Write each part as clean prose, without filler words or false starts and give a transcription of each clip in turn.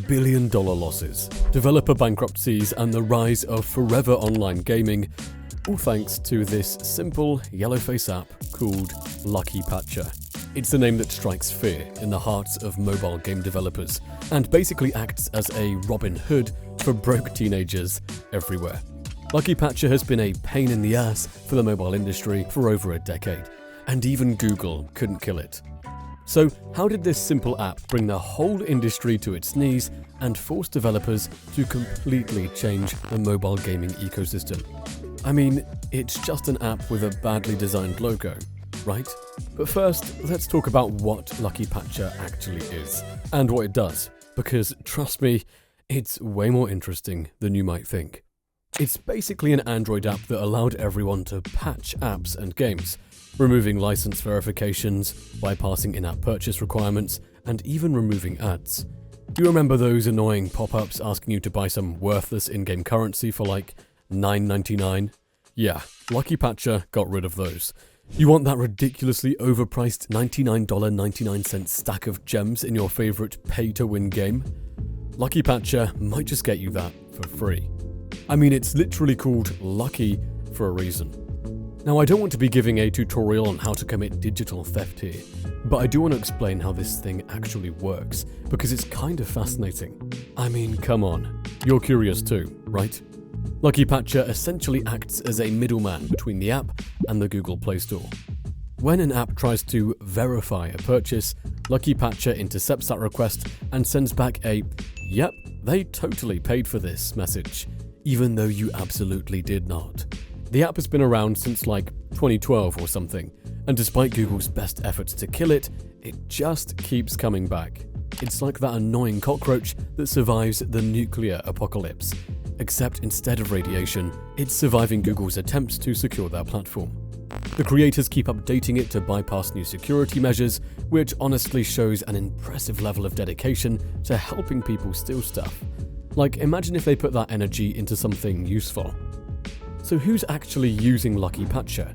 billion-dollar losses, developer bankruptcies, and the rise of forever online gaming, all thanks to this simple yellow-face app called Lucky Patcher. It's a name that strikes fear in the hearts of mobile game developers and basically acts as a Robin Hood for broke teenagers everywhere. Lucky Patcher has been a pain in the ass for the mobile industry for over a decade, and even Google couldn't kill it. So how did this simple app bring the whole industry to its knees and force developers to completely change the mobile gaming ecosystem? I mean, it's just an app with a badly designed logo, right? But first, let's talk about what Lucky Patcher actually is and what it does, because trust me, it's way more interesting than you might think. It's basically an Android app that allowed everyone to patch apps and games, removing license verifications, bypassing in-app purchase requirements, and even removing ads. You remember those annoying pop-ups asking you to buy some worthless in-game currency for like $9.99? Yeah, Lucky Patcher got rid of those. You want that ridiculously overpriced $99.99 stack of gems in your favorite pay-to-win game? Lucky Patcher might just get you that for free. I mean, it's literally called Lucky for a reason. Now, I don't want to be giving a tutorial on how to commit digital theft here, but I do want to explain how this thing actually works, because it's kind of fascinating. I mean, come on, you're curious too, right? Lucky Patcher essentially acts as a middleman between the app and the Google Play Store. When an app tries to verify a purchase, Lucky Patcher intercepts that request and sends back a "Yep, they totally paid for this" message, even though you absolutely did not. The app has been around since like 2012 or something, and despite Google's best efforts to kill it, it just keeps coming back. It's like that annoying cockroach that survives the nuclear apocalypse, except instead of radiation, it's surviving Google's attempts to secure their platform. The creators keep updating it to bypass new security measures, which honestly shows an impressive level of dedication to helping people steal stuff. Like, imagine if they put that energy into something useful. So who's actually using Lucky Patcher?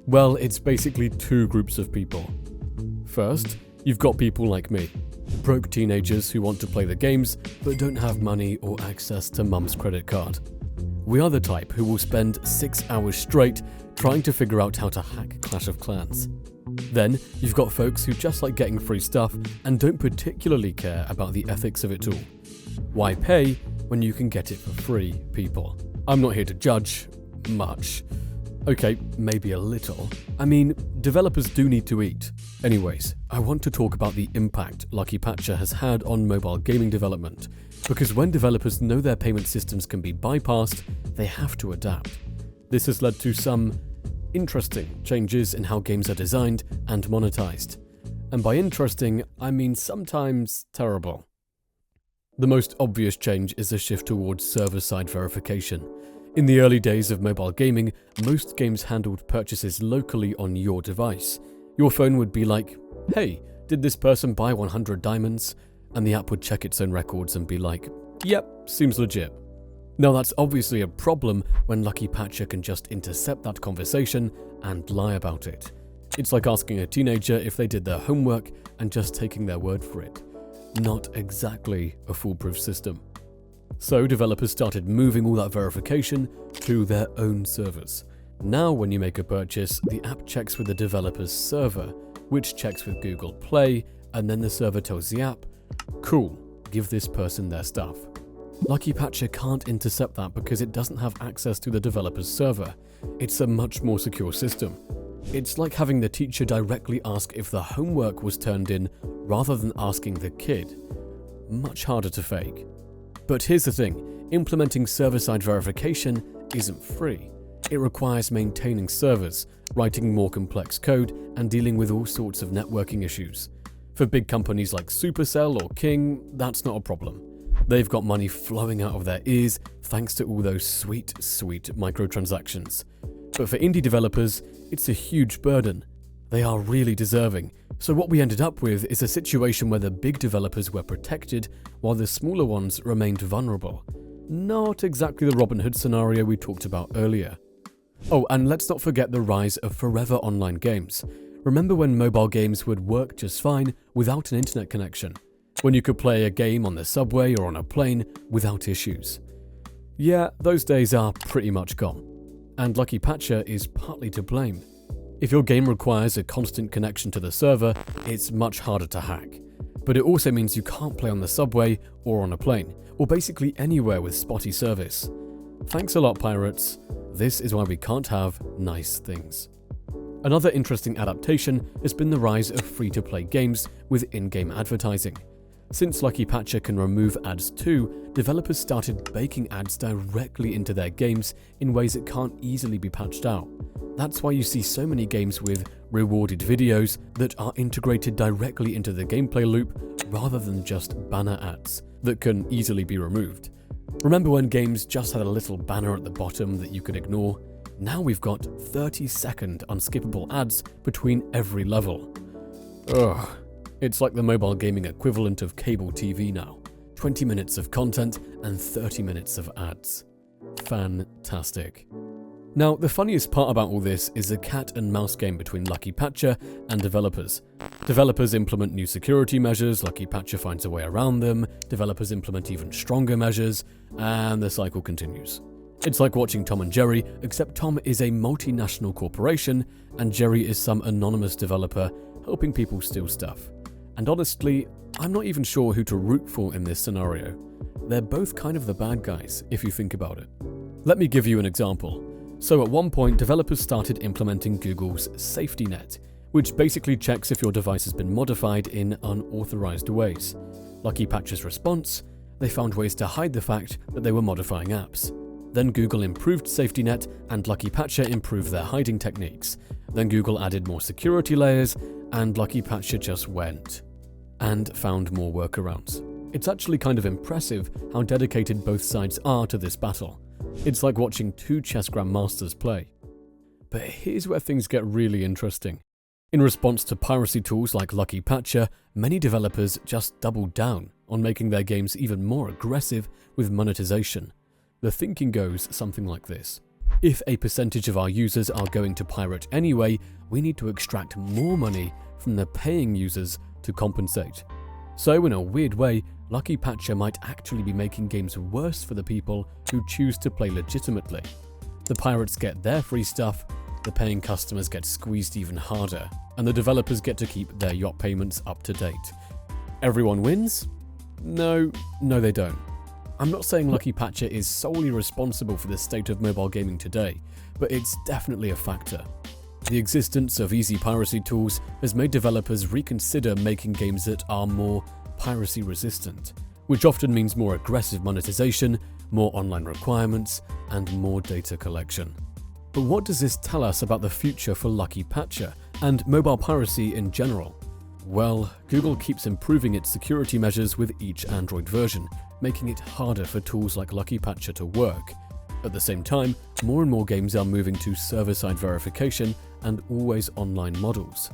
Well, it's basically two groups of people. First, you've got people like me, broke teenagers who want to play the games but don't have money or access to mum's credit card. We are the type who will spend 6 hours straight trying to figure out how to hack Clash of Clans. Then, you've got folks who just like getting free stuff and don't particularly care about the ethics of it all. Why pay when you can get it for free, people? I'm not here to judge much. Okay, maybe a little. I mean, developers do need to eat. Anyways, I want to talk about the impact Lucky Patcher has had on mobile gaming development, because when developers know their payment systems can be bypassed, they have to adapt. This has led to some interesting changes in how games are designed and monetized. And by interesting, I mean sometimes terrible. The most obvious change is a shift towards server-side verification. In the early days of mobile gaming, most games handled purchases locally on your device. Your phone would be like, "Hey, did this person buy 100 diamonds?" And the app would check its own records and be like, "Yep, seems legit." Now that's obviously a problem when Lucky Patcher can just intercept that conversation and lie about it. It's like asking a teenager if they did their homework and just taking their word for it. Not exactly a foolproof system. So developers started moving all that verification to their own servers. Now when you make a purchase, the app checks with the developer's server, which checks with Google Play, and then the server tells the app, "Cool, give this person their stuff." Lucky Patcher can't intercept that because it doesn't have access to the developer's server. It's a much more secure system. It's like having the teacher directly ask if the homework was turned in rather than asking the kid. Much harder to fake. But here's the thing, implementing server-side verification isn't free. It requires maintaining servers, writing more complex code, and dealing with all sorts of networking issues. For big companies like Supercell or King, that's not a problem. They've got money flowing out of their ears thanks to all those sweet, sweet microtransactions. But for indie developers, it's a huge burden. They are really deserving. So what we ended up with is a situation where the big developers were protected while the smaller ones remained vulnerable. Not exactly the Robin Hood scenario we talked about earlier. Oh, and let's not forget the rise of forever online games. Remember when mobile games would work just fine without an internet connection? when you could play a game on the subway or on a plane without issues. Yeah, those days are pretty much gone, and Lucky Patcher is partly to blame. If your game requires a constant connection to the server, it's much harder to hack. But it also means you can't play on the subway or on a plane, or basically anywhere with spotty service. Thanks a lot, pirates. This is why we can't have nice things. Another interesting adaptation has been the rise of free-to-play games with in-game advertising. Since Lucky Patcher can remove ads too, developers started baking ads directly into their games in ways that can't easily be patched out. That's why you see so many games with rewarded videos that are integrated directly into the gameplay loop rather than just banner ads that can easily be removed. Remember when games just had a little banner at the bottom that you could ignore? Now we've got 30-second unskippable ads between every level. Ugh. It's like the mobile gaming equivalent of cable TV now. 20 minutes of content and 30 minutes of ads. Fantastic. Now, the funniest part about all this is a cat and mouse game between Lucky Patcher and developers. Developers implement new security measures, Lucky Patcher finds a way around them, developers implement even stronger measures, and the cycle continues. It's like watching Tom and Jerry, except Tom is a multinational corporation and Jerry is some anonymous developer helping people steal stuff. And honestly, I'm not even sure who to root for in this scenario. They're both kind of the bad guys, if you think about it. Let me give you an example. So at one point, developers started implementing Google's safety net, which basically checks if your device has been modified in unauthorized ways. Lucky Patcher's response? They found ways to hide the fact that they were modifying apps. Then Google improved safety net and Lucky Patcher improved their hiding techniques. Then Google added more security layers and Lucky Patcher just went and found more workarounds. It's actually kind of impressive how dedicated both sides are to this battle. It's like watching two chess grandmasters play. But here's where things get really interesting. In response to piracy tools like Lucky Patcher, many developers just doubled down on making their games even more aggressive with monetization. The thinking goes something like this. If a percentage of our users are going to pirate anyway, we need to extract more money from the paying users to compensate. So in a weird way, Lucky Patcher might actually be making games worse for the people who choose to play legitimately. The pirates get their free stuff, the paying customers get squeezed even harder, and the developers get to keep their yacht payments up to date. Everyone wins? No, they don't. I'm not saying Lucky Patcher is solely responsible for the state of mobile gaming today, but it's definitely a factor. The existence of easy piracy tools has made developers reconsider making games that are more piracy resistant, which often means more aggressive monetization, more online requirements, and more data collection. But what does this tell us about the future for Lucky Patcher and mobile piracy in general? Well, Google keeps improving its security measures with each Android version, making it harder for tools like Lucky Patcher to work. At the same time, more and more games are moving to server-side verification and always online models.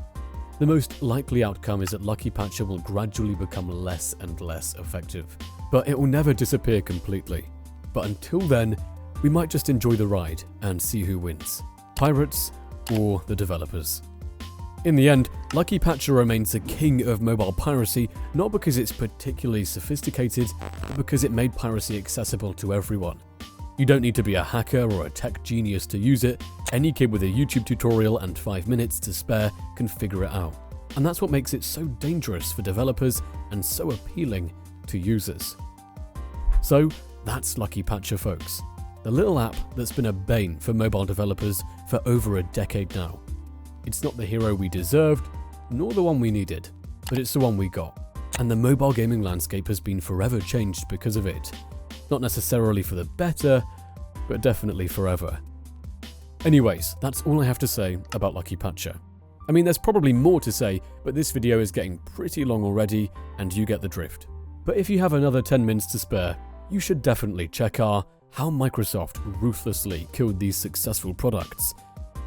The most likely outcome is that Lucky Patcher will gradually become less and less effective, but it will never disappear completely. But until then, we might just enjoy the ride and see who wins, pirates or the developers. In the end, Lucky Patcher remains the king of mobile piracy, not because it's particularly sophisticated, but because it made piracy accessible to everyone. You don't need to be a hacker or a tech genius to use it. Any kid with a YouTube tutorial and 5 minutes to spare can figure it out. And that's what makes it so dangerous for developers and so appealing to users. So that's Lucky Patcher, folks. The little app that's been a bane for mobile developers for over a decade now. It's not the hero we deserved, nor the one we needed, but it's the one we got. And the mobile gaming landscape has been forever changed because of it. Not necessarily for the better, but definitely forever. Anyways, that's all I have to say about Lucky Patcher. I mean, there's probably more to say, but this video is getting pretty long already, and you get the drift. But if you have another 10 minutes to spare, you should definitely check our How Microsoft Ruthlessly Killed These Successful Products.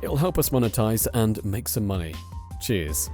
It'll help us monetize and make some money. Cheers.